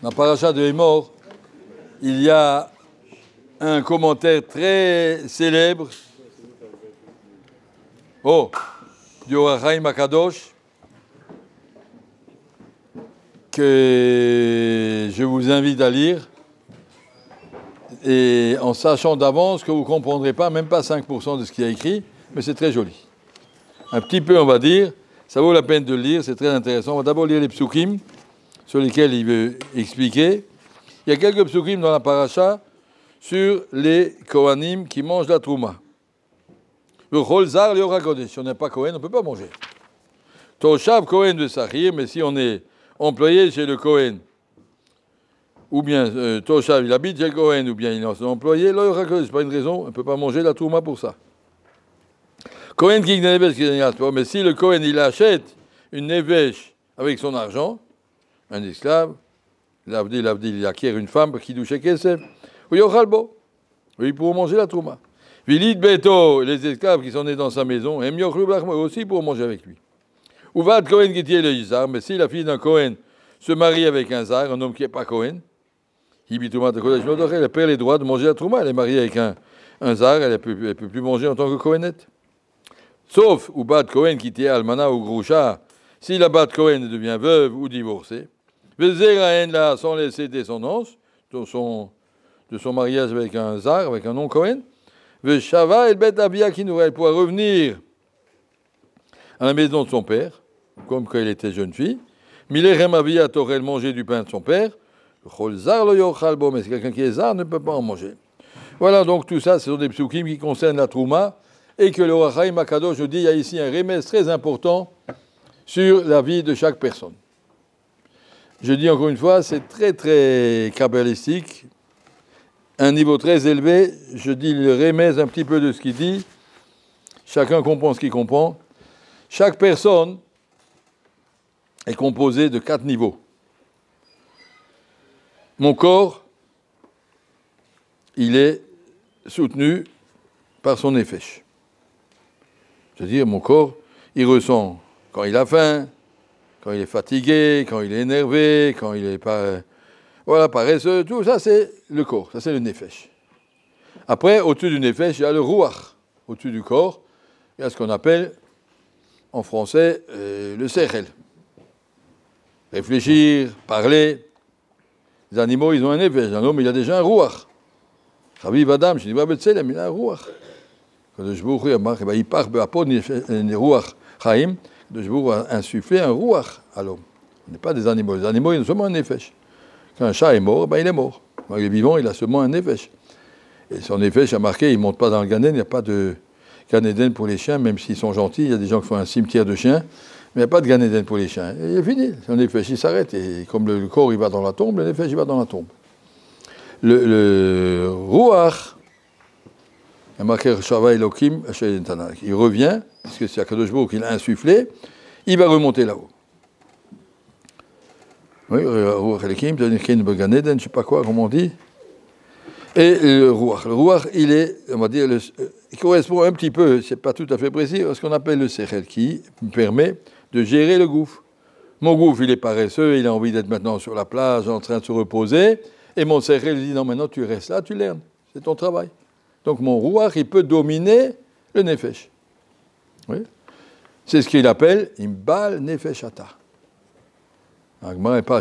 Dans la paracha de Hémor, il y a un commentaire très célèbre du Or HaChaim Akadosh que je vous invite à lire, et en sachant d'avance que vous ne comprendrez pas, même pas 5% de ce qu'il y a écrit, mais c'est très joli. Un petit peu, on va dire, ça vaut la peine de le lire, c'est très intéressant. On va d'abord lire les psukim sur lesquels il veut expliquer. Il y a quelques psukim dans la paracha sur les Kohanim qui mangent la trouma. Le Cholzar, le Kodesh. Si on n'est pas Kohen, on ne peut pas manger. Toshav Kohen de Sahir, mais si on est employé chez le Kohen, ou bien Toshav, il habite chez le Kohen, ou bien il est employé, là, c'est pas une raison, on ne peut pas manger la trouma pour ça. Kohen qui mais si le Kohen il achète une nevesh avec son argent, un esclave, l'avdil, il acquiert une femme qui douche kesef, ou yochalbo, ils pourront manger la trouma. Vilid beto, les esclaves qui sont nés dans sa maison, aussi pourront manger avec lui. Uvad Kohen qui tient le Yizar, mais si la fille d'un Kohen se marie avec un Zar, un homme qui n'est pas Kohen, elle perd les droits de manger la trouma, elle est mariée avec un Zar, elle ne peut plus manger en tant que Kohenette. Sauf Uvad Kohen qui tient Almana ou Groucha, si la Bat Kohen devient veuve ou divorcée, Vezerahen là sans laisser descendance de son mariage avec un Zar, avec un non-Kohen, Veshava el Bet Avia qui nous elle pourra revenir à la maison de son père, comme quand elle était jeune fille. Milechem Avia t'aurait mangé du pain de son père. Chol Zar lo yochal bo, mais quelqu'un qui est Zar ne peut pas en manger. Voilà, donc tout ça, ce sont des psukim qui concernent la trouma, et que le Or HaChaim Akadosh nous dit, il y a ici un remède très important sur la vie de chaque personne. Je dis encore une fois, c'est très très kabbalistique, un niveau très élevé. Je dis le remède un petit peu de ce qu'il dit. Chacun comprend ce qu'il comprend. Chaque personne est composée de 4 niveaux. Mon corps, il est soutenu par son nefesh. C'est-à-dire, mon corps, il ressent quand il a faim, quand il est fatigué, quand il est énervé, quand il est pas, paresseux, tout ça c'est le corps, ça c'est le nefesh. Après, au-dessus du nefesh, il y a le ruach. Au-dessus du corps, il y a ce qu'on appelle, en français, le sechel. Réfléchir, parler. Les animaux, ils ont un nefesh. Un homme, il a déjà un ruach. Rabbi Vadam, je dis, il a un ruach. Quand je vous il part de la ruach chaim, je vous insuffler un ruach à l'homme. On n'est pas des animaux. Les animaux, ils ont seulement un nefesh. Quand un chat est mort, il est mort. Quand il est vivant, il a seulement un nefesh. Et son nefesh a marqué, il ne monte pas dans le Gan Eden, il n'y a pas de Gan Eden pour les chiens, même s'ils sont gentils. Il y a des gens qui font un cimetière de chiens, mais il n'y a pas de Gan Eden pour les chiens. Et il est fini. Son nefesh, il s'arrête. Et comme le corps, il va dans la tombe, le nefesh, il va dans la tombe. Le ruach, il y a marqué Shava Elokim, il revient, parce que c'est Akadosh Baruch qui l'a insufflé, il va remonter là-haut. Oui, Ruach Elokim, Gan Eden, je ne sais pas quoi, comment on dit. Et le Ruach, il est, on va dire, il correspond un petit peu, c'est pas tout à fait précis, à ce qu'on appelle le Sechel, qui me permet de gérer le gouffre. Mon gouffre, il est paresseux, il a envie d'être maintenant sur la plage, en train de se reposer, et mon Sechel dit, non, maintenant tu restes là, tu lernes, c'est ton travail. Donc mon Ruach, il peut dominer le Nefesh. Oui. C'est ce qu'il appelle Imbal Nefesh Ata.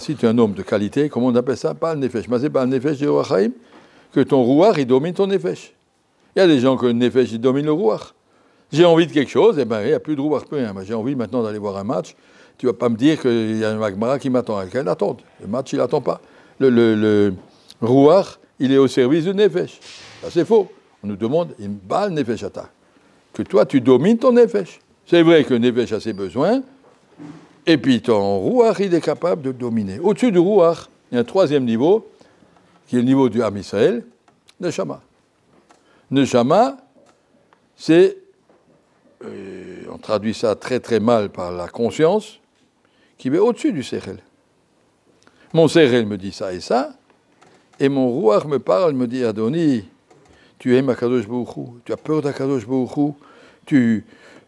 Si tu es un homme de qualité, comment on appelle ça? Bal Nefesh. Mais c'est Bal Nefesh de Or HaChaim, que ton Ruach, il domine ton Nefesh. Il y a des gens que le Nefesh, il domine le Ruach. J'ai envie de quelque chose, et ben il n'y a plus de Ruach, plus rien. J'ai envie maintenant d'aller voir un match. Tu ne vas pas me dire qu'il y a un Agmara qui m'attend. Elle attend. Le match, il n'attend pas. Le Ruach, il est au service du Nefesh. Ça, c'est faux. On nous demande une balle Nefesh Ata. Que toi, tu domines ton Nefesh. C'est vrai que le Nefesh a ses besoins, et puis ton Ruach, il est capable de dominer. Au-dessus du Ruach, il y a un troisième niveau, qui est le niveau du Am Israël, Neshama. Neshama, c'est, on traduit ça très très mal par la conscience, qui va au-dessus du Sechel. Mon Sechel me dit ça et ça, et mon Ruach me parle, me dit, Adoni, tu aimes Akadosh Baruch Hu, tu as peur d'Akadosh Baruch Hu,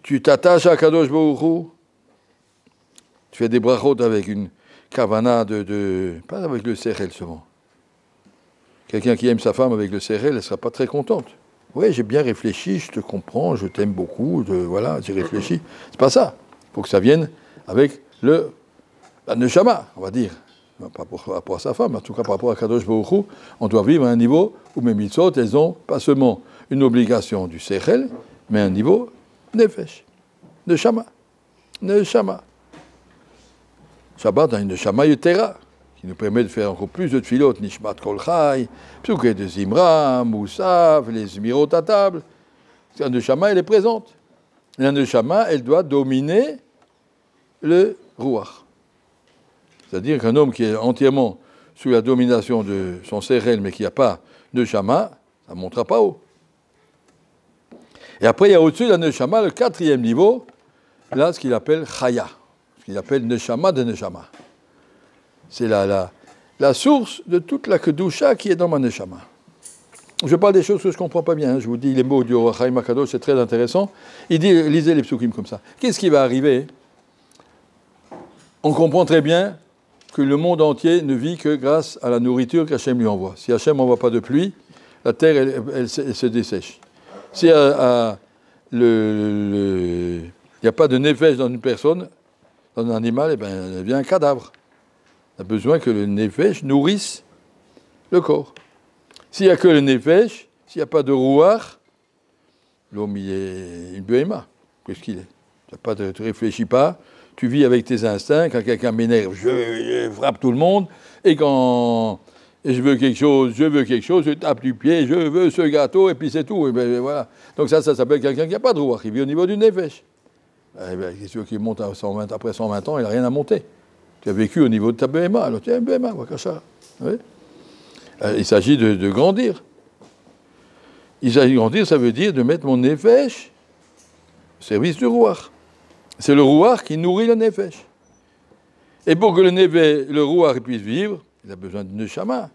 tu t'attaches à Akadosh Baruch Hu, tu fais des brachot avec une kavana pas avec le sérel seulement. Quelqu'un qui aime sa femme avec le sérel, elle ne sera pas très contente. Oui, j'ai bien réfléchi, je te comprends, je t'aime beaucoup, voilà, j'ai réfléchi. C'est pas ça. Il faut que ça vienne avec la neshama, on va dire. Pas par rapport à sa femme, en tout cas par rapport à Kadosh Baruch Hu, on doit vivre à un niveau où mes mitzvot, elles ont pas seulement une obligation du sechel, mais un niveau nefesh, neshama. Neshama. Shabbat a une neshama yetera, qui nous permet de faire encore plus de tfilot, nishmat kol chai, psuké de zimra, moussav, les zmirot à table. La neshama, elle est présente. La neshama, elle doit dominer le ruach. C'est-à-dire qu'un homme qui est entièrement sous la domination de son sérel, mais qui n'a pas de neshama, ça ne montera pas haut. Et après, il y a au-dessus de la neshama, le 4e niveau, là, ce qu'il appelle chaya, ce qu'il appelle neshama de neshama. C'est la source de toute la kedusha qui est dans ma neshama. Je parle des choses que je ne comprends pas bien, hein. Je vous dis les mots du Or HaChaim HaKadosh, c'est très intéressant. Il dit, lisez les psukim comme ça. Qu'est-ce qui va arriver? On comprend très bien que le monde entier ne vit que grâce à la nourriture qu'Hachem lui envoie. Si Hachem n'envoie pas de pluie, la terre, elle se dessèche. Si il n'y a pas de nefesh dans une personne, dans un animal, eh ben, elle devient un cadavre. On a besoin que le nefesh nourrisse le corps. S'il n'y a que le nefesh, s'il n'y a pas de rouar, l'homme, il est une behema. Qu'est-ce qu'il est? Tu ne réfléchis pas. Tu vis avec tes instincts. Quand quelqu'un m'énerve, je frappe tout le monde. Et quand je veux quelque chose, je tape du pied, je veux ce gâteau, et puis c'est tout. Et ben, voilà. Donc ça s'appelle quelqu'un qui n'a pas de rouach. Il vit au niveau du nefesh. Eh ben, qu'est-ce que qu'il monte après 120 ans, il n'a rien à monter. Tu as vécu au niveau de ta BMA, alors tu es un BMA, Wakasha. Oui. Il s'agit de grandir. Il s'agit de grandir, ça veut dire de mettre mon nefesh au service du rouach. C'est le rouach qui nourrit le nefesh. Et pour que le rouach puisse vivre, il a besoin de neshama.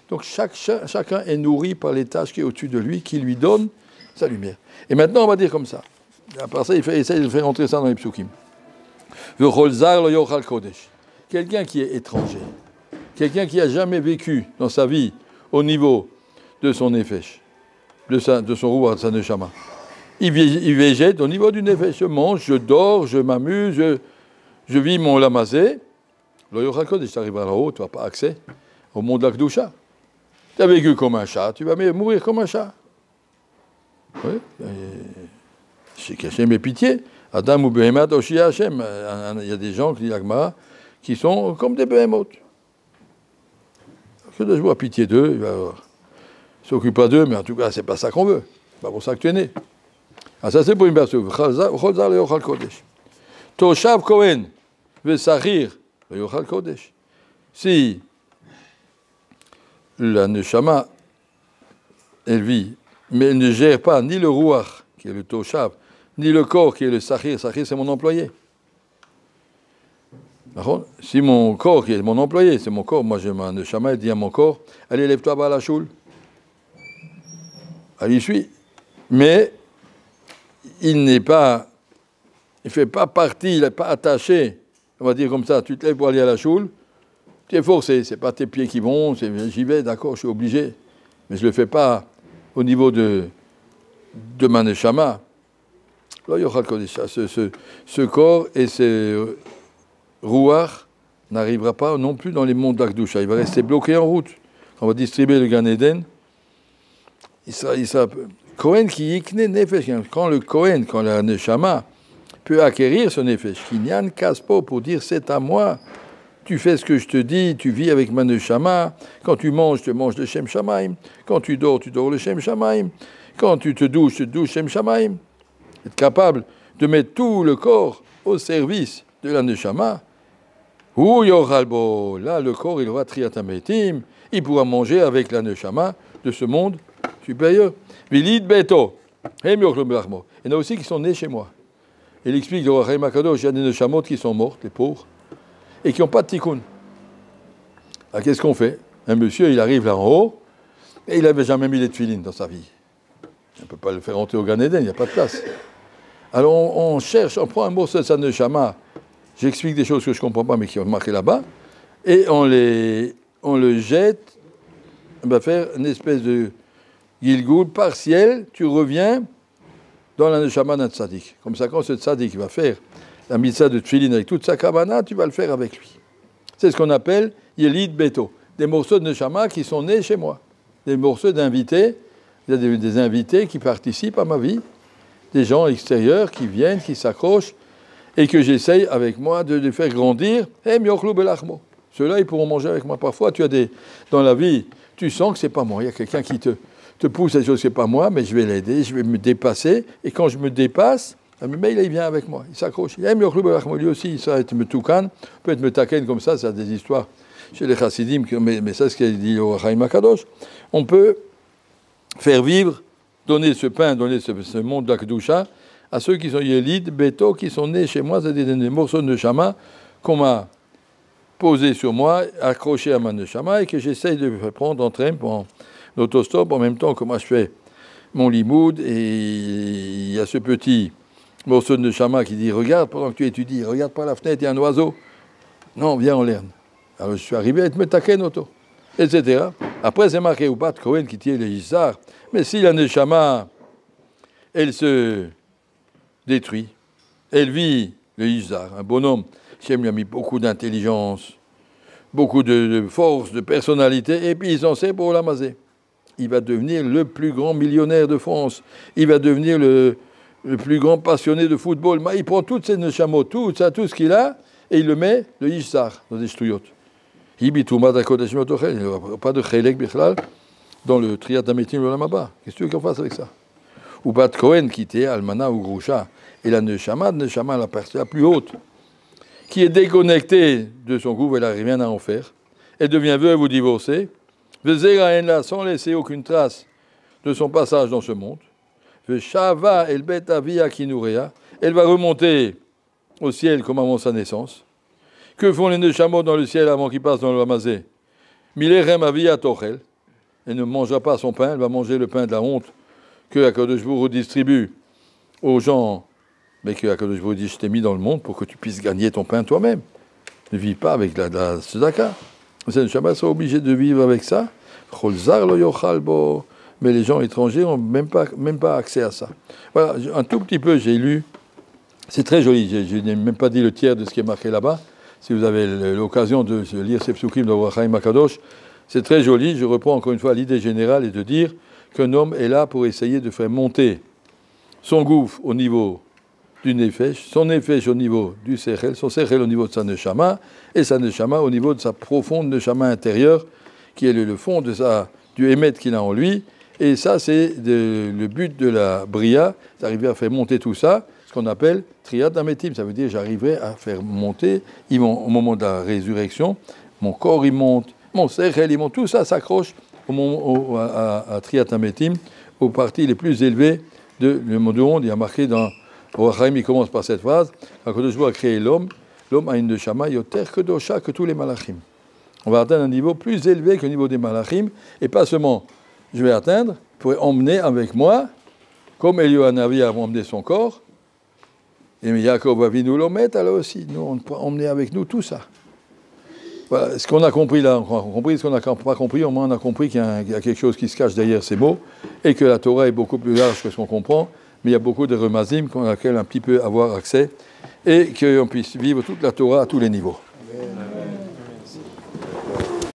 Donc chacun est nourri par les tâches qui est au-dessus de lui, qui lui donnent sa lumière. Et maintenant, on va dire comme ça. À part ça, il essaie de faire entrer ça dans les psukim. Quelqu'un qui est étranger, quelqu'un qui n'a jamais vécu dans sa vie au niveau de son nefesh, de son rouach, de sa neshama. Il végète au niveau du nefesh. Je mange, je dors, je m'amuse, je vis mon lamazé. Le Yochal Kodesh, tu arrives là-haut, tu n'as pas accès au monde de la Kedusha. Tu as vécu comme un chat, tu vas mourir comme un chat. Oui. Chez Hachem et pitié. Adam ou Behemat, Oshia Hachem. Il y a des gens qui sont comme des Behemoth. Que je vois pitié d'eux, il va s'occupe pas d'eux, mais en tout cas, c'est pas ça qu'on veut. C'est pas pour ça que tu es né. Ah, ça, c'est pour une personne. Cholzar le Yochal Kodesh. Toshav Kohen, Vesachir, le Yochal Kodesh. Si la Neshama, elle vit, mais elle ne gère pas ni le Ruach, qui est le Toshav, ni le corps, qui est le Sachir. Sachir, c'est mon employé. Si mon corps, qui est mon employé, c'est mon corps, moi j'ai ma Neshama, elle dit à mon corps, allez, lève-toi à la choule. Elle y suit. Mais il ne fait pas partie, il n'est pas attaché, on va dire comme ça, tu te lèves pour aller à la choule, tu es forcé, ce n'est pas tes pieds qui vont, j'y vais, d'accord, je suis obligé, mais je ne le fais pas au niveau de ma neshama. Là, ce corps et ce rouach n'arrivera pas non plus dans les mondes d'Akdoucha, il va rester bloqué en route. On va distribuer le Gan Eden, il sera Kohen qui yikne nefesh, quand la neshama peut acquérir ce nefesh, kinyan kaspo, pour dire c'est à moi, tu fais ce que je te dis, tu vis avec ma neshama, quand tu manges le Shem Shamaim, quand tu dors le Shem Shamaim, quand tu te douches Shem Shamaim. Être capable de mettre tout le corps au service de la neshama, ou yoralbo, là le corps il aura triatametim, il pourra manger avec la neshama de ce monde supérieur. Vilid beto. Il y en a aussi qui sont nés chez moi. Il explique dans Raïm Akadosh, il y a des neshamot qui sont mortes, les pauvres, et qui n'ont pas de tikkun. Alors qu'est-ce qu'on fait? Un monsieur, il arrive là en haut, et il n'avait jamais mis les tefilines dans sa vie. On ne peut pas le faire rentrer au Gan Eden, il n'y a pas de place. Alors on cherche, on prend un morceau de sa neshama, j'explique des choses que je ne comprends pas, mais qui sont marquées là-bas, et on le jette, on va faire une espèce de Gilgoul partiel, tu reviens dans la neshama d'un tzaddik. Comme ça, quand ce tzaddik va faire la mitzvah de tfilin avec toute sa kavana, tu vas le faire avec lui. C'est ce qu'on appelle Yelid Beto, des morceaux de neshama qui sont nés chez moi, des morceaux d'invités. Il y a des invités qui participent à ma vie, des gens extérieurs qui viennent, qui s'accrochent, et que j'essaye avec moi de les faire grandir. Ceux-là, ils pourront manger avec moi. Parfois, dans la vie, tu sens que c'est pas moi. Il y a quelqu'un qui te pousse à des choses, c'est pas moi, mais je vais l'aider, je vais me dépasser. Et quand je me dépasse, il vient avec moi, il s'accroche. Lui aussi, ça va être me toucan, peut être me taken comme ça a des histoires chez les chassidim, mais ça, c'est ce qu'il dit au Chaim HaKadosh. On peut faire vivre, donner ce pain, donner ce monde de la Kedusha à ceux qui sont Yelid, Beto, qui sont nés chez moi, c'est-à-dire des morceaux de neshama qu'on m'a posés sur moi, accrochés à ma neshama, et que j'essaye de prendre en train en autostop, en même temps que moi je fais mon limoud, et il y a ce petit morceau de neshama qui dit « Regarde, pendant que tu étudies, regarde par la fenêtre, il y a un oiseau. Non, viens en l'air. » Alors je suis arrivé à être me taquer auto, etc. Après, c'est marqué Ubat Kohen qui tient le Yissar. Mais si la neshama, elle se détruit, elle vit le Yissar, un bonhomme, Shem lui a mis beaucoup d'intelligence, beaucoup de force, de personnalité, et puis il s'en sait pour l'amaser. Il va devenir le plus grand millionnaire de France. Il va devenir le plus grand passionné de football. Il prend toutes ces neshamot, tout ce qu'il a, et il le met, le Yissar, dans des shtouyot. Il n'y a pas de chelek bichlal dans le Triyat Hametim de l'Amaba. Qu'est-ce que tu veux qu'on fasse avec ça? Ou Bat Kohen, qui était Almana ou Grusha, et la neshama, la personne la plus haute, qui est déconnectée de son gouffre, elle n'a rien à en faire, elle devient veuve ou divorcée, sans laisser aucune trace de son passage dans ce monde, Shava el bet avia kinurea, elle va remonter au ciel comme avant sa naissance. Que font les neshamot dans le ciel avant qu'ils passent dans le Hamazé? Milechem avia tochel, elle ne mangera pas son pain, elle va manger le pain de la honte que Akadosh Baruch Hu distribue aux gens, mais que Akadosh Baruch Hu dit, je t'ai mis dans le monde pour que tu puisses gagner ton pain toi-même. Ne vis pas avec la tzedaka. Les neshamot sont obligés de vivre avec ça. Mais les gens étrangers n'ont même pas accès à ça. Voilà, un tout petit peu, j'ai lu, c'est très joli, je n'ai même pas dit le tiers de ce qui est marqué là-bas. Si vous avez l'occasion de lire ces psukim de Chaim HaKadosh, c'est très joli. Je reprends encore une fois l'idée générale et de dire qu'un homme est là pour essayer de faire monter son gouffre au niveau du nefesh, son nefesh au niveau du sechel, son sechel au niveau de sa neshama, et sa neshama au niveau de sa profonde neshama intérieure, qui est le fond du émet qu'il a en lui. Et ça, c'est le but de la bria, d'arriver à faire monter tout ça, ce qu'on appelle Triyat Hametim. Ça veut dire j'arriverai à faire monter, au moment de la résurrection, mon corps il monte, mon sechel il monte, tout ça s'accroche à Triyat Hametim, aux parties les plus élevées du monde. Il y a marqué dans Chaim, il commence par cette phrase, quand Dieu a créé l'homme a une neshama yoter kedosha que tous les malachim. On va atteindre un niveau plus élevé que le niveau des malachim, et pas seulement je vais atteindre, je pourrais emmener avec moi, comme Elioanavi a emmené son corps, et Yaakov Avinu l'omet, alors aussi, nous, on peut emmener avec nous tout ça. Voilà, ce qu'on a compris là, on a compris, ce qu'on n'a pas compris, au moins on a compris qu'il y a quelque chose qui se cache derrière ces mots, et que la Torah est beaucoup plus large que ce qu'on comprend, mais il y a beaucoup de remazim qu'on a un petit peu avoir accès, et qu'on puisse vivre toute la Torah à tous les niveaux. Amen.